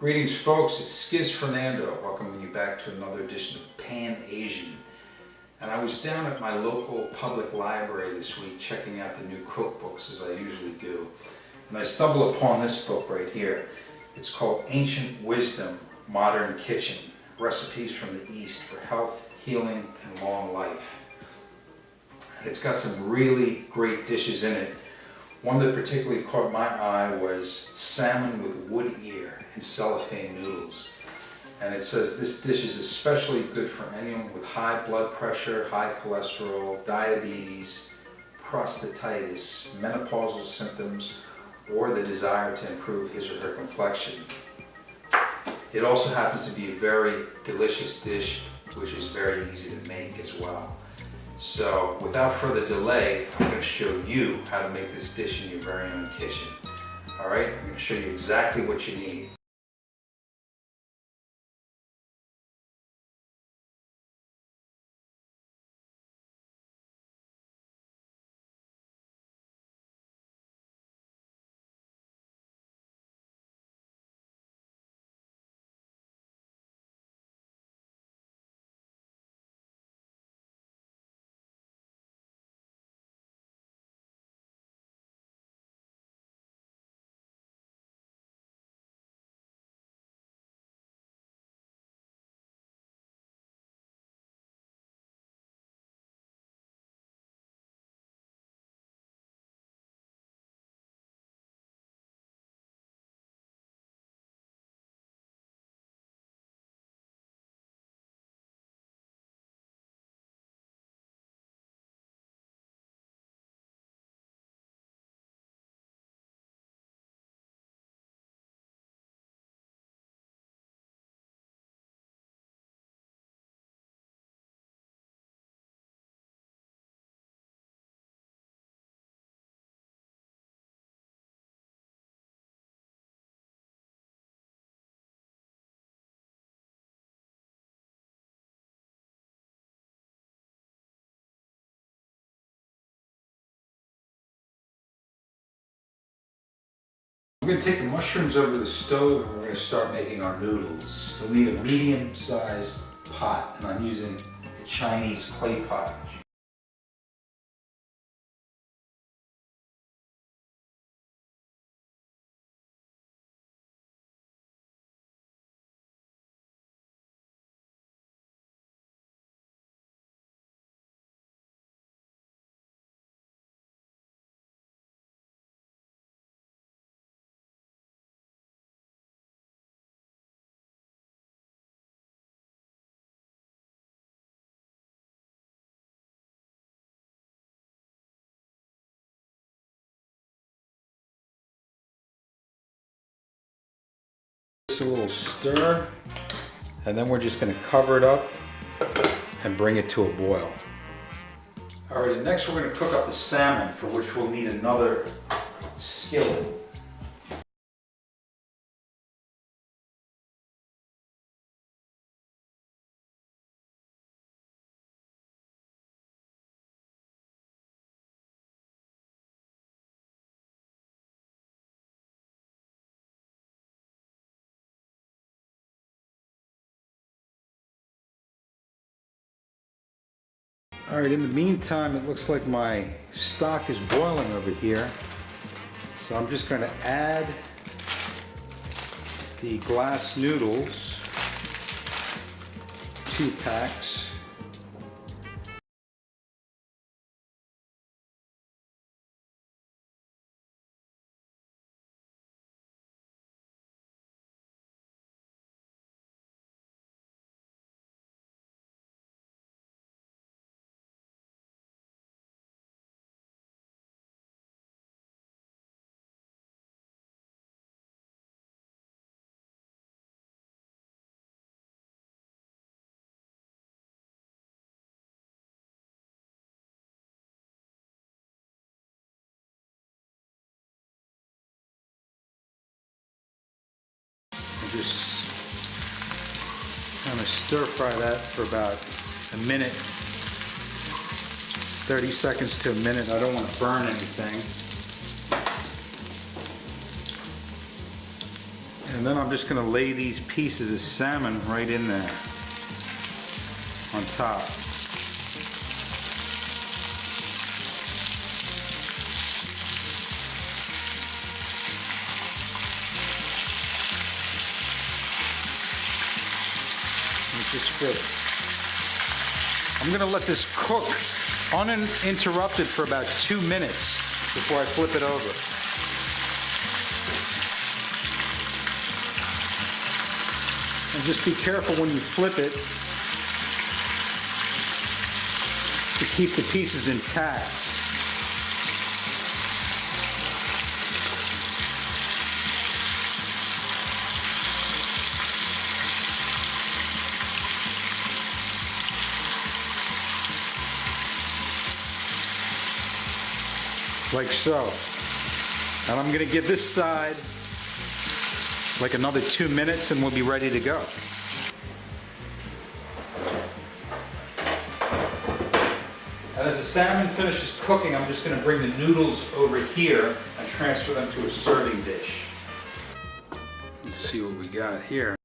Greetings folks, it's Skiz Fernando welcoming you back to another edition of Pan Asian. And I was down at my local public library this week checking out the new cookbooks as I usually do. And I stumbled upon this book right here. It's called Ancient Wisdom, Modern Kitchen, Recipes from the East for Health, Healing, and Long Life. And it's got some really great dishes in it. One that particularly caught my eye was salmon with wood ear and cellophane noodles. And it says this dish is especially good for anyone with high blood pressure, high cholesterol, diabetes, prostatitis, menopausal symptoms, or the desire to improve his or her complexion. It also happens to be a very delicious dish, which is very easy to make as well. So without further delay, I'm going to show you how to make this dish in your very own kitchen. Alright, I'm going to show you exactly what you need. We're going to take the mushrooms over to the stove and we're going to start making our noodles. You'll need a medium-sized pot, and I'm using a Chinese clay pot. Just a little stir, and then we're just going to cover it up and bring it to a boil. Alright, next we're going to cook up the salmon, for which we'll need another skillet. Alright, in the meantime, it looks like my stock is boiling over here. So I'm just going to add the glass noodles, 2 packs. Just kind of stir fry that for about a minute, 30 seconds to a minute. I don't want to burn anything. And then I'm just going to lay these pieces of salmon right in there on top. It just fits. I'm going to let this cook uninterrupted for about 2 minutes before I flip it over. And just be careful when you flip it to keep the pieces intact. Like so. And I'm going to give this side like another 2 minutes and we'll be ready to go. And as the salmon finishes cooking, I'm just going to bring the noodles over here and transfer them to a serving dish. Let's see what we got here.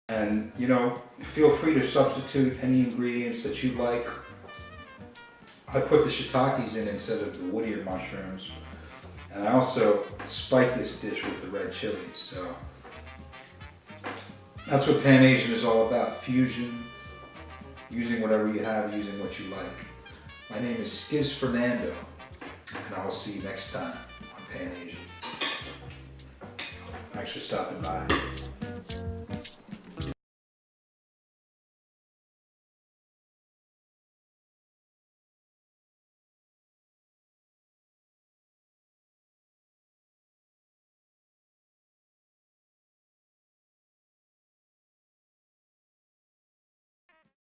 And you know, feel free to substitute any ingredients that you like. I put the shiitakes in instead of the woodier mushrooms. And I also spike this dish with the red chilies. So that's what Pan Asian is all about. Fusion, using whatever you have, using what you like. My name is Skiz Fernando, and I will see you next time on Pan Asian. Thanks for stopping by.